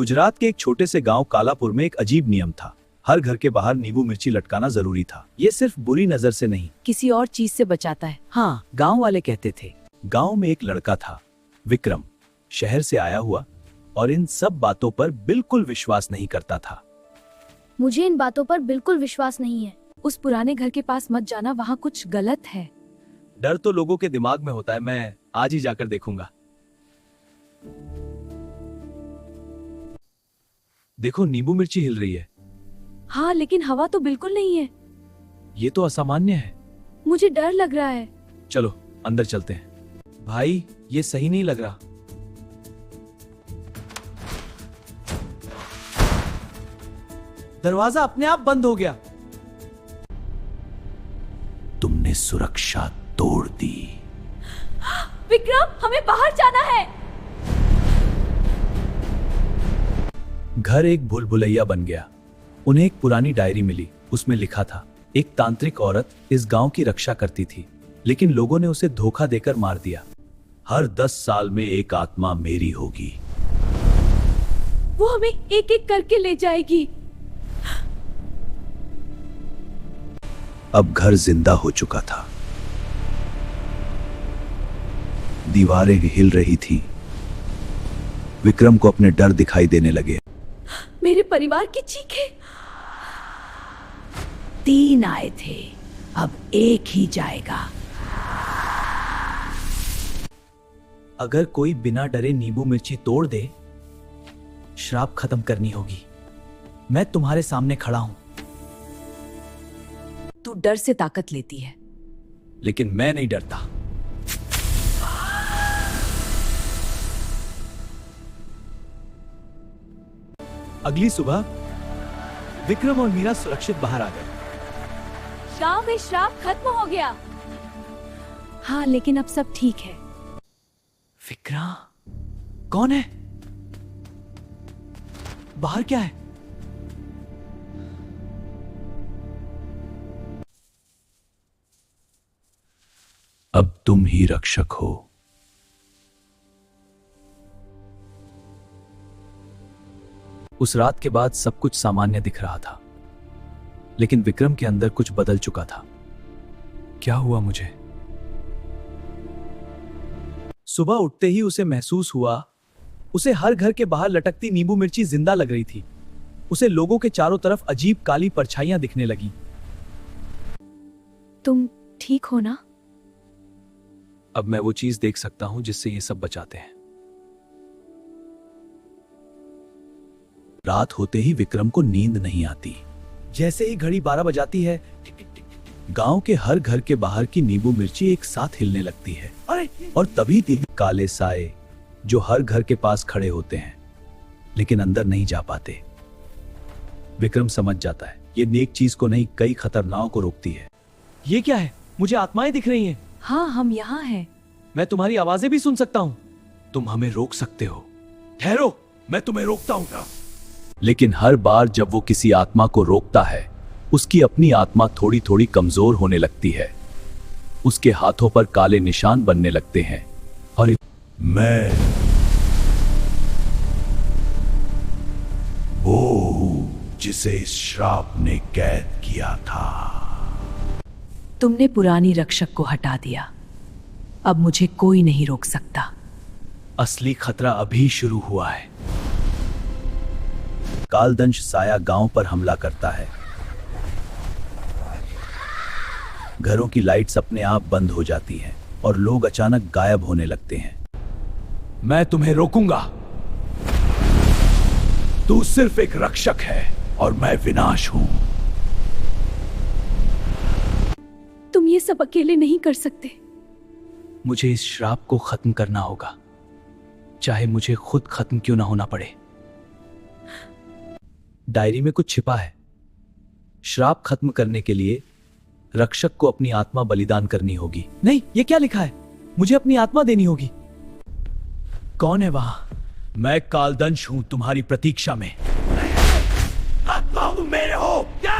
गुजरात के एक छोटे से गांव कालापुर में एक अजीब नियम था। हर घर के बाहर नींबू मिर्ची लटकाना जरूरी था। ये सिर्फ बुरी नजर से नहीं, किसी और चीज से बचाता है। हाँ, गांव वाले कहते थे। गांव में एक लड़का था, विक्रम, शहर से आया हुआ, और इन सब बातों पर बिल्कुल विश्वास नहीं करता था। मुझे इन बातों पर बिल्कुल विश्वास नहीं है। उस पुराने घर के पास मत जाना, वहाँ कुछ गलत है। डर तो लोगों के दिमाग में होता है, मैं आज ही जाकर देखूंगा। देखो, नींबू मिर्ची हिल रही है। हाँ, लेकिन हवा तो बिल्कुल नहीं है। ये तो असामान्य है। मुझे डर लग रहा है। चलो अंदर चलते हैं। भाई, ये सही नहीं लग रहा। दरवाजा अपने आप बंद हो गया। तुमने सुरक्षा तोड़ दी। विक्रम, हमें बाहर जाना है। घर एक भूल भुलैया बन गया। उन्हें एक पुरानी डायरी मिली। उसमें लिखा था, एक तांत्रिक औरत इस गांव की रक्षा करती थी, लेकिन लोगों ने उसे धोखा देकर मार दिया। हर 10 साल में एक आत्मा मेरी होगी। वो हमें एक एक करके ले जाएगी। अब घर जिंदा हो चुका था। दीवारें हिल रही थी। विक्रम को अपने डर दिखाई देने लगे। मेरे परिवार की चीखें। 3 आए थे, अब एक ही जाएगा। अगर कोई बिना डरे नींबू मिर्ची तोड़ दे, श्राप खत्म करनी होगी। मैं तुम्हारे सामने खड़ा हूं। तू डर से ताकत लेती है, लेकिन मैं नहीं डरता। अगली सुबह विक्रम और मीरा सुरक्षित बाहर आ गए। गांव में श्राप खत्म हो गया। हाँ, लेकिन अब सब ठीक है। विक्रम कौन है? बाहर क्या है? अब तुम ही रक्षक हो। उस रात के बाद सब कुछ सामान्य दिख रहा था, लेकिन विक्रम के अंदर कुछ बदल चुका था। क्या हुआ मुझे? सुबह उठते ही उसे महसूस हुआ, उसे हर घर के बाहर लटकती नींबू मिर्ची जिंदा लग रही थी। उसे लोगों के चारों तरफ अजीब काली परछाइयां दिखने लगी। तुम ठीक हो ना? अब मैं वो चीज देख सकता हूं जिससे ये सब बचाते हैं। रात होते ही विक्रम को नींद नहीं आती। जैसे ही घड़ी 12 बजाती है, गांव के हर घर के बाहर की नींबू मिर्ची एक साथ हिलने लगती है। और तभी तीन काले साए जो हर घर के पास खड़े होते हैं, लेकिन अंदर नहीं जा पाते। विक्रम समझ जाता है, ये नेक चीज को नहीं, कई खतरनाकों को रोकती है। ये क्या है? मुझे आत्माएं दिख रही हैं। हाँ, हम यहाँ हैं। मैं तुम्हारी आवाजें भी सुन सकता हूँ। तुम हमें रोक सकते हो। ठहरो, मैं तुम्हें रोकता हूँ। लेकिन हर बार जब वो किसी आत्मा को रोकता है, उसकी अपनी आत्मा थोड़ी थोड़ी कमजोर होने लगती है। उसके हाथों पर काले निशान बनने लगते हैं। और मैं वो हूं जिसे इस श्राप ने कैद किया था। तुमने पुरानी रक्षक को हटा दिया। अब मुझे कोई नहीं रोक सकता। असली खतरा अभी शुरू हुआ है। कालदंश साया गांव पर हमला करता है। घरों की लाइट्स अपने आप बंद हो जाती हैं और लोग अचानक गायब होने लगते हैं। मैं तुम्हें रोकूंगा। तू सिर्फ एक रक्षक है और मैं विनाश हूं। तुम ये सब अकेले नहीं कर सकते। मुझे इस श्राप को खत्म करना होगा, चाहे मुझे खुद खत्म क्यों ना होना पड़े। डायरी में कुछ छिपा है। श्राप खत्म करने के लिए रक्षक को अपनी आत्मा बलिदान करनी होगी। नहीं, ये क्या लिखा है? मुझे अपनी आत्मा देनी होगी। कौन है वहां? मैं कालदंश हूं, तुम्हारी प्रतीक्षा में। आत्मा तुम मेरे हो क्या?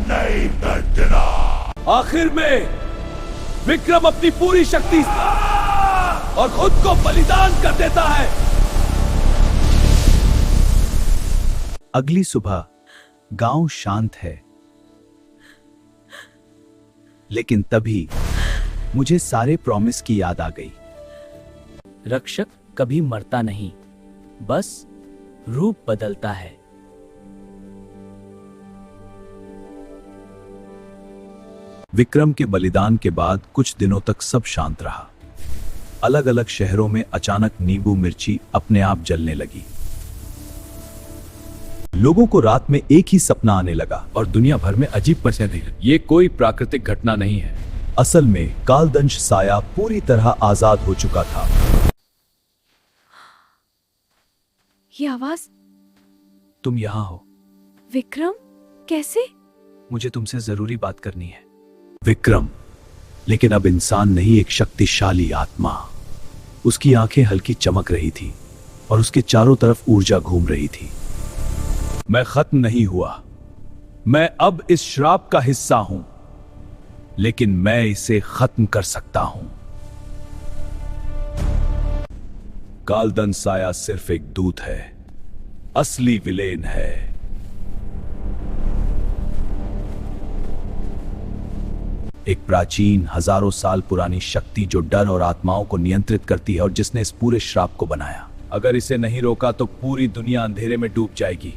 नहीं बदला। आखिर में विक्रम अपनी पूरी शक्ति और खुद को बलिदान कर देता है। अगली सुबह गांव शांत है, लेकिन तभी मुझे सारे प्रॉमिस की याद आ गई। रक्षक कभी मरता नहीं, बस रूप बदलता है। विक्रम के बलिदान के बाद कुछ दिनों तक सब शांत रहा। अलग अलग शहरों में अचानक नींबू मिर्ची अपने आप जलने लगी। लोगों को रात में एक ही सपना आने लगा और दुनिया भर में अजीब परिस्थिति है। ये कोई प्राकृतिक घटना नहीं है। असल में कालदंश साया पूरी तरह आजाद हो चुका था। ये आवाज, तुम यहां हो? विक्रम, कैसे? मुझे तुमसे जरूरी बात करनी है। विक्रम, लेकिन अब इंसान नहीं, एक शक्तिशाली आत्मा। उसकी आंखें हल्की चमक रही थी और उसके चारों तरफ ऊर्जा घूम रही थी। मैं खत्म नहीं हुआ। मैं अब इस श्राप का हिस्सा हूं, लेकिन मैं इसे खत्म कर सकता हूं। कालदंश साया सिर्फ एक दूत है, असली विलेन है। एक प्राचीन, हजारों साल पुरानी शक्ति जो डर और आत्माओं को नियंत्रित करती है और जिसने इस पूरे श्राप को बनाया। अगर इसे नहीं रोका तो पूरी दुनिया अंधेरे में डूब जाएगी।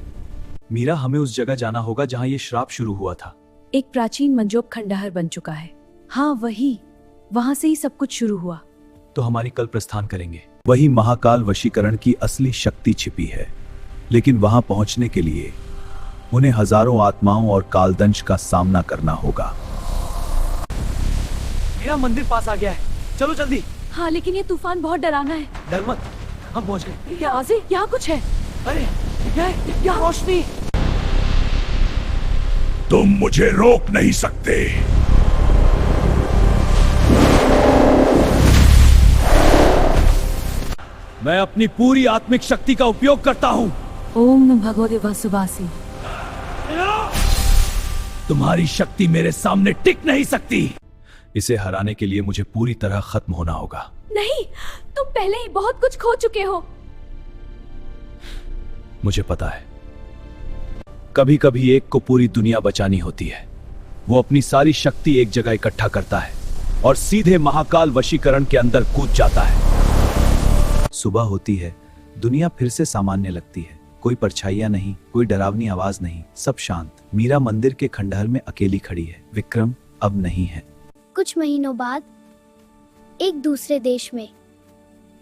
मीरा, हमें उस जगह जाना होगा जहां यह श्राप शुरू हुआ था। एक प्राचीन मंजोब खंडहर बन चुका है। हाँ, वहां से ही सब कुछ शुरू हुआ। तो हमारी कल प्रस्थान करेंगे। वही महाकाल वशीकरण की असली शक्ति छिपी है, लेकिन वहां पहुंचने के लिए उन्हें हजारों आत्माओं और कालदंश का सामना करना होगा। मेरा मंदिर पास आ गया है, चलो जल्दी। हाँ, लेकिन ये तूफान बहुत डरावना है। डर मत, हम पहुंच गए। यहाँ कुछ है। अरे यहाँ रोशनी। तुम मुझे रोक नहीं सकते। मैं अपनी पूरी आत्मिक शक्ति का उपयोग करता हूं। ओम नमः भगवते वासुदेवाय। तुम्हारी शक्ति मेरे सामने टिक नहीं सकती। इसे हराने के लिए मुझे पूरी तरह खत्म होना होगा। नहीं, तुम पहले ही बहुत कुछ खो चुके हो। मुझे पता है, कभी कभी एक को पूरी दुनिया बचानी होती है। वो अपनी सारी शक्ति एक जगह इकट्ठा करता है और सीधे महाकाल वशीकरण के अंदर कूद जाता है। सुबह होती है, दुनिया फिर से सामान्य लगती है। कोई परछाइयां नहीं, कोई डरावनी आवाज नहीं, सब शांत। मीरा मंदिर के खंडहर में अकेली खड़ी है। विक्रम अब नहीं है। कुछ महीनों बाद एक दूसरे देश में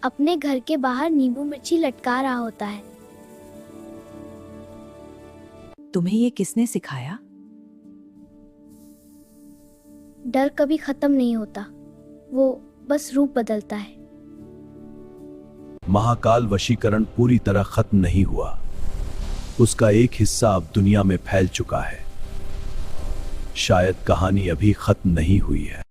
अपने घर के बाहर नींबू मिर्ची लटका रहा होता है। तुम्हें ये किसने सिखाया? डर कभी खत्म नहीं होता, वो बस रूप बदलता है। महाकाल वशीकरण पूरी तरह खत्म नहीं हुआ। उसका एक हिस्सा अब दुनिया में फैल चुका है। शायद कहानी अभी खत्म नहीं हुई है।